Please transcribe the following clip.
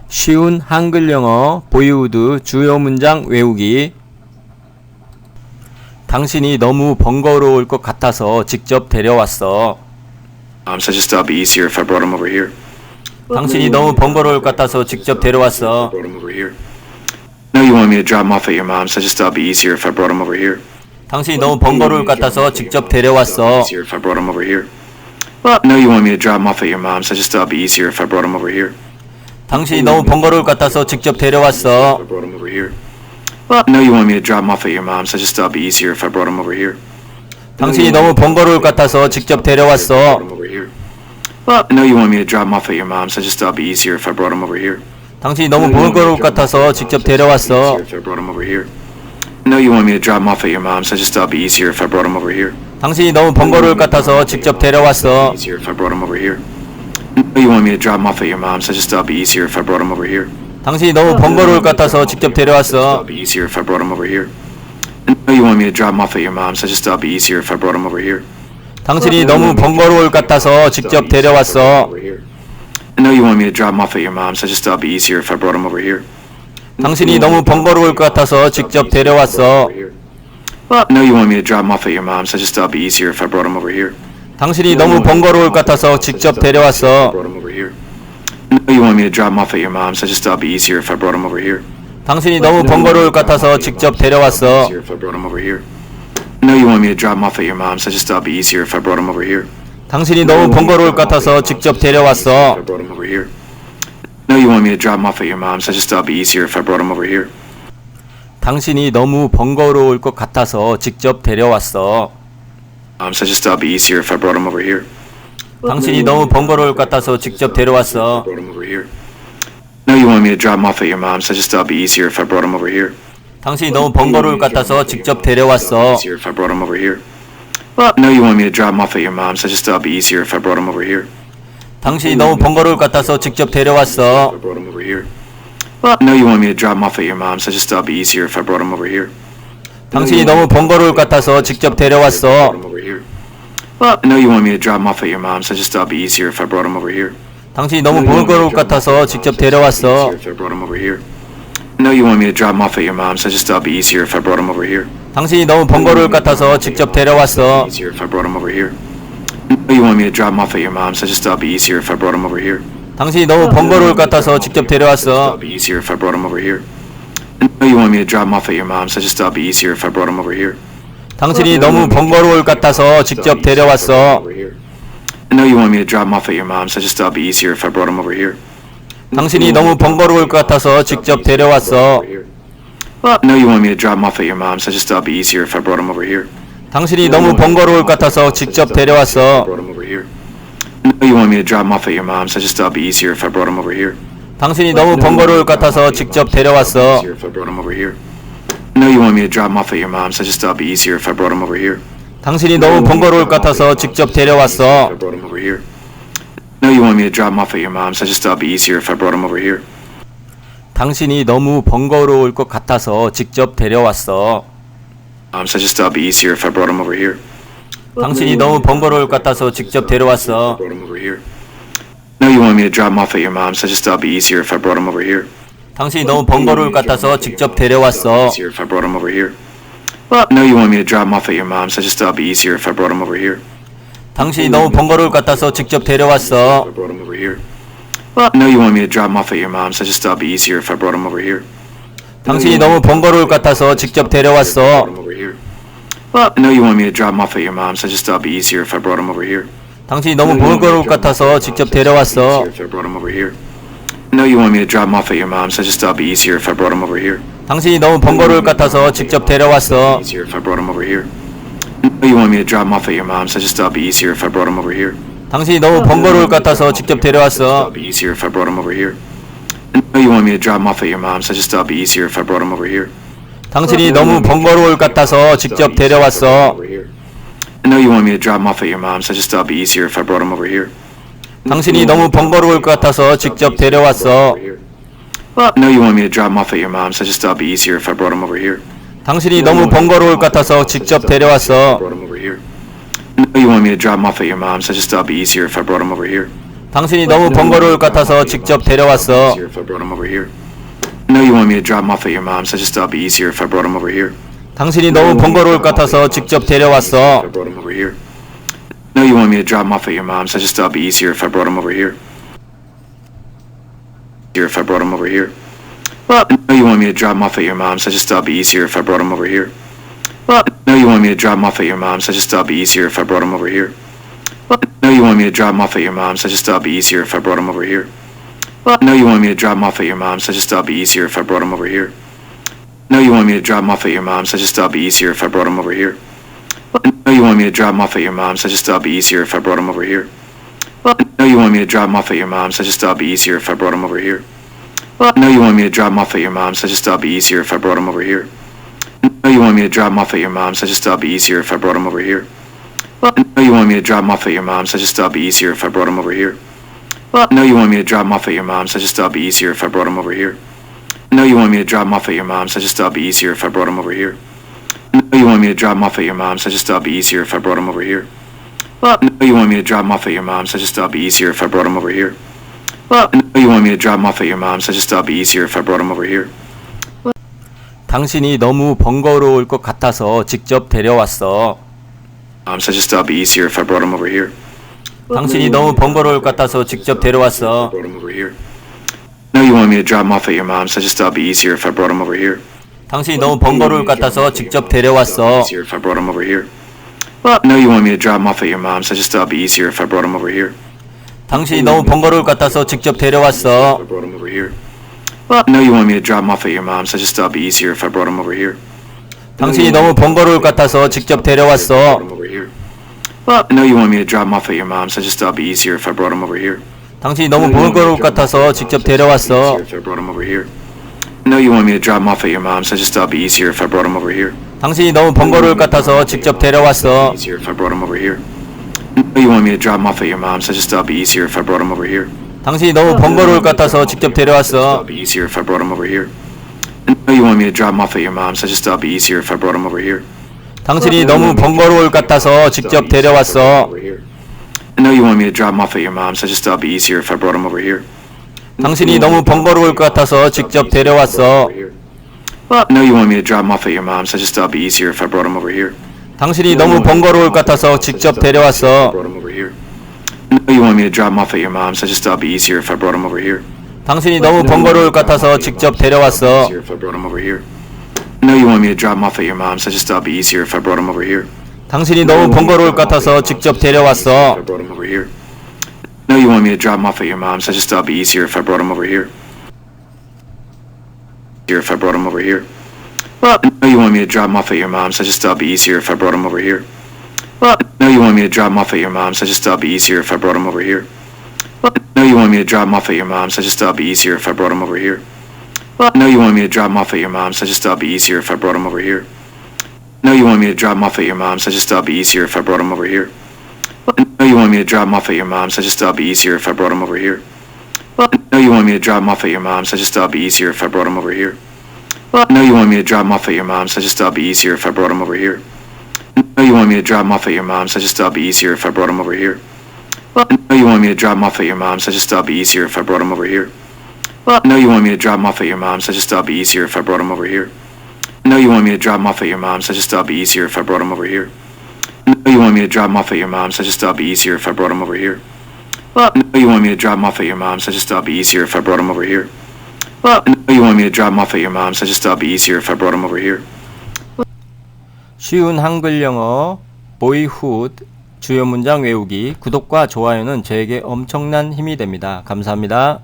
쉬운 한글 영어 보이우드 주요 문장 외우기. 당신이 너무 번거로울 것 같아서 직접 데려왔어. So I just thought it'd be easier if I brought him over here. 당신이 너무 번거로울 것 같아서 직접 데려왔어. Brought him over here. No, you want me to drop him off at your mom's. So I just thought it'd be easier if I brought him over here. 당신이 너무 번거로울 것 같아서 직접 데려왔어. Easier if I brought him over here. No, you want me to drop him off at your mom's. So I just thought it'd be easier if I brought him over here. 당신이 너무 번거로울 것 같아서 직접 데려왔어. I brought him over here. No, you want me to drop him off at your mom's. So I just thought it'd be easier if I brought him over here. 당신이 너무 번거로울 것 같아서 직접 데려왔어. Over here. No, you want me to drop him off at your mom's. So I just thought it'd be easier if I brought him over here. 당신이 너무 번거로울 것 같아서 직접 데려왔어. If I brought him over here. No, you want me to drop him off at your mom's. So I just thought it'd be easier if I brought him over here. 당신이 너무 번거로울 것 같아서 직접 데려왔어. Easier if I brought him over here. No, you want me to drop him off at your mom's. So I just thought it'd be easier if I brought him over here. 당신이 너무 번거로울 것 같아서 직접 데려왔어. It'd be easier if I brought him over here. No, you want me to drop him off at your mom's. So I just thought it'd be easier if I brought him over here. 당신이 너무 번거로울 것 같아서 직접 데려왔어. No, you want me to drop him off at your mom's. So I just thought it'd be easier if I brought him over here. 당신이 너무 번거로울 것 같아서 직접 데려왔어. No, you want me to drop him off at your mom's. So I just thought it'd be easier if I brought him over here. 당신이 너무 번거로울 것 같아서 직접 데려왔어. Brought him over here. No, you want me to drop him off at your mom's. So I just thought it'd be easier if I brought him over here. 당신이 너무 번거로울 것 같아서 직접 데려왔어. Easier if I brought him over here. No, you want me to drop him off at your mom's. So I just thought it'd be easier if I brought him over here. 당신이 너무 번거로울 것 같아서 직접 데려왔어. I brought him over here. No, you want me to drop him off at your mom's. So I just thought it'd be easier if I brought him over here. 당신이 너무 번거로울 것 같아서 직접 데려왔어. So I just thought it'd be easier if I brought him over here. 당신이 너무 번거로울 것 같아서 직접 데려왔어. Brought him over here. No, you want me to drop him off at your mom's. So I just thought it'd be easier if I brought him over here. 당신이 너무 번거로울 것 같아서 직접 데려왔어. Easier if I brought him over here. No, you want me to drop him off at your mom's. So I just thought it'd be easier if I brought him over here. 당신이 너무 번거로울 것 같아서 직접 데려왔어. I brought him over here. No, you want me to drop him off at your mom's. So I just thought it'd be easier if I brought him over here. 당신이 너무 번거로울 것 같아서 직접 데려왔어. Brought him over here. No, you want me to drop him off at your mom's. So I just thought it'd be easier if I brought him over here. 당신이 너무 번거로울 것 같아서 직접 데려왔어. If I brought him over here. No, you want me to drop him off at your mom's. So I just thought it'd be easier if I brought him over here. 당신이 너무 번거로울 것 같아서 직접 데려왔어. Easier if I brought him over here. No, you want me to drop him off at your mom's. So I just thought it'd be easier if I brought him over here. 당신이 너무 번거로울 것 같아서 직접 데려왔어. It'd be easier if I brought him over here. No, you want me to drop him off at your mom's. So I just thought it'd be easier if I brought him over here. 당신이 너무 번거로울 것 같아서 직접 데려왔어. No, you want me to drop him off at your mom's. So I just thought it'd be easier if I brought him over here. 당신이 너무 번거로울 것 같아서 직접 데려왔어. No, you want me to drop him off at your mom's. So I just thought it'd be easier if I brought him over here. 당신이 너무 번거로울 것 같아서 직접 데려왔어. Brought him over here. No, you want me to drop him off at your mom's. So I just thought it'd be easier if I brought him over here. 당신이 너무 번거로울 것 같아서 직접 데려왔어. Easier if I brought him over here. No, you want me to drop him off at your mom's. So I just thought it'd be easier if I brought him over here. 당신이 너무 번거로울 것 같아서 직접 데려왔어. I brought him over here. No, you want me to drop him off at your mom's. So I just thought it'd be easier if I brought him over here. 당신이 너무 번거로울 것 같아서 직접 데려왔어. So I just thought it'd be easier if I brought him over here. 당신이 너무 번거로울 것 같아서 직접 데려왔어. Brought him over here. No, you want me to drop him off at your mom's. So I just thought it'd be easier if I brought him over here. 당신이 너무 번거로울 것 같아서 직접 데려왔어. Easier if I brought him over here. No, you want me to drop him off at your mom's. So I just thought it'd be easier if I brought him over here. 당신이 너무 번거로울 것 같아서 직접 데려왔어. I brought him over here. No, you want me to drop him off at your mom's. So I just thought it'd be easier if I brought him over here. 당신이 너무 번거로울 것 같아서 직접 데려왔어. Brought him over here. No, you want me to drop him off at your mom's. So I just thought it'd be easier if I brought him over here. 당신이 너무 번거로울 것 같아서 직접 데려왔어. If I brought him over here. No, you want me to drop him off at your mom's. So I just thought it'd be easier if I brought him over here. 당신이 너무 번거로울 것 같아서 직접 데려왔어. Easier if I brought him over here. No, you want me to drop him off at your mom's. So I just thought it'd be easier if I brought him over here. 당신이 너무 번거로울 것 같아서 직접 데려왔어. It'd be easier if I brought him over here. No, you want me to drop him off at your mom's. So I just thought it'd be easier if I brought him over here. 당신이 너무 번거로울 것 같아서 직접 데려왔어. Over here. No, you want me to drop him off at your mom's. So I just thought it'd be easier if I brought him over here. 당신이 너무 번거로울 것 같아서 직접 데려왔어. No, you want me to drop him off at your mom's. So I just thought it'd be easier if I brought him over here. 당신이 너무 번거로울 것 같아서 직접 데려왔어. Brought him over here. No, you want me to drop him off at your mom's. So I just thought it'd be easier if I brought him over here. 당신이 너무 번거로울 것 같아서 직접 데려왔어. Easier if I brought him over here. I know you want me to drop him off at your mom's. I just thought it'd be easier if I brought him over here. 당신이 너무 번거로울 것 같아서 직접 데려왔어. I brought him over here. I know you want me to drop him off at your mom's. I just thought it'd be easier if I brought him over here. If I brought him over here. I know you want me to drop him off at your mom's. I just thought it'd be easier if I brought him over here. I know you want me to drop him off at your mom's. I just thought it'd be easier if I brought him over here. I know you want me to drop him off at your mom's. I just thought it'd be easier if I brought him over here. I know you want me to drop him off at your mom's. I just thought it'd be easier if I brought him over here. I know you want me to drop him off at your mom's. I just thought it'd be easier if I brought him over here. I know you want me to drop him off at your mom's. I just thought it'd be easier if I brought him over here. I know you want me to drop him off at your mom's. I just thought it'd be easier if I brought him over here. I know you want me to drop him off at your mom's. I just thought it'd be easier if I brought him over here. I know you want me to drop him off at your mom's. I just thought it'd be easier if I brought him over here. I know you want me to drop him off at your mom's. I just thought it'd be easier if I brought him over here. I know you want me to drop him off at your mom's. I just thought it'd be easier if I brought him over here. I know you want me to drop him off at your mom's. I just thought it'd be easier if I brought him over here. I know you want me to drop him off at your mom's. I just thought it'd be easier if I brought him over here. I know you want me to drop him off at your mom's. I just thought it'd be easier if I brought him over here. I know you want me to drop him off at your mom's. I just thought it'd be easier if I brought him over here. 당신이 너무 번거로울 것 같아서 직접 데려왔어. I just thought it'd be easier if I brought him over here. 당신이 너무 번거로울 것 같아서 직접 데려왔어. Brought him over here. I know you want me to drop him off at your mom's. I just thought it'd be easier if I brought him over here. 당신이 너무 번거로울 것 같아서 직접 데려왔어. Easier if I brought him over here. I know you want me to drop him off at your mom's. I just thought it'd be easier if I brought him over here. 당신이 너무 번거로울 것 같아서 직접 데려왔어. I brought him over here. I know you want me to drop him off at your mom's. I just thought it'd be easier if I brought him over here. 당신이 너무 번거로울 것 같아서 직접 데려왔어. Over here. I know you want me to drop him off at your mom's. I just thought it'd be easier if I brought him over here. 당신이 너무 번거로울 것 같아서 직접 데려왔어. If I brought him over here. I know you want me to drop him off at your mom's. I just thought it'd be easier if I brought him over here. 당신이 너무 번거로울 것 같아서 직접 데려왔어. Easier if I brought him over here. I know you want me to drop him off at your mom's. I just thought it'd be easier if I brought him over here. 당신이 너무 번거로울 것 같아서 직접 데려왔어. It'd be easier if I brought him over here. I know you want me to drop him off at your mom's. I just thought it'd be easier if I brought him over here. 당신이 너무 번거로울 것 같아서 직접 데려왔어. I know you want me to drop him off at your mom's. I just thought it'd be easier if I brought him over here. 당신이 너무 번거로울 것 같아서 직접 데려왔어. I know you want me to drop him off at your mom's. I just thought it'd be easier if I brought him over here. 당신이 너무 번거로울 것 같아서 직접 데려왔어. Brought him over here. I know you want me to drop him off at your mom's. I just thought it'd be easier if I brought him over here. 당신이 너무 번거로울 것 같아서 직접 데려왔어. Easier if I brought him over here. I know you want me to drop him off at your mom's. I just thought it'd be easier if I brought him over here. 당신이 너무 번거로울 것 같아서 직접 데려왔어. I brought him over here. I know you want me to drop him off at your mom's. I just thought it'd be easier if I brought him over here. Easier if I brought him over here. I know you want me to drop him off at your mom's. I just thought it'd be easier if I brought him over here. I know you want me to drop him off at your mom's. I just thought it'd be easier if I brought him over here. I know you want me to drop him off at your mom's. I just thought it'd be easier if I brought him over here. I know you want me to drop him off at your mom's. I just thought it'd be easier if I brought him over here. I know you want me to drop him off at your mom's. I just thought it'd be easier if I brought him over here. I know you want me to drop him off at your mom's. I just thought it'd be easier if I brought him over here. I know you want me to drop him off at your mom's. I just thought it'd be easier if I brought him over here. I know you want me to drop him off at your mom's. I just thought it'd be easier if I brought him over here. I know you want me to drop him off at your mom's. I just thought it'd be easier if I brought him over here. I know you want me to drop him off at your mom's. I just thought it'd be easier if I brought him over here. I know you want me to drop him off at your mom's. I just thought it'd be easier if I brought him over here. I know you want me to drop him off at your mom's. I just thought it'd be easier if I brought him over here. I know you want me to drop him off at your mom's. I just thought it'd be easier if I brought him over here. I know you want me to drop him off at your mom's. I just thought it'd be easier if I brought him over here. I know you want me to drop him off at your mom's. I just thought it'd be easier if I brought him over here. 쉬운 한글 영어 보이훗 주요 문장 외우기 구독과 좋아요는 저에게 엄청난 힘이 됩니다. 감사합니다.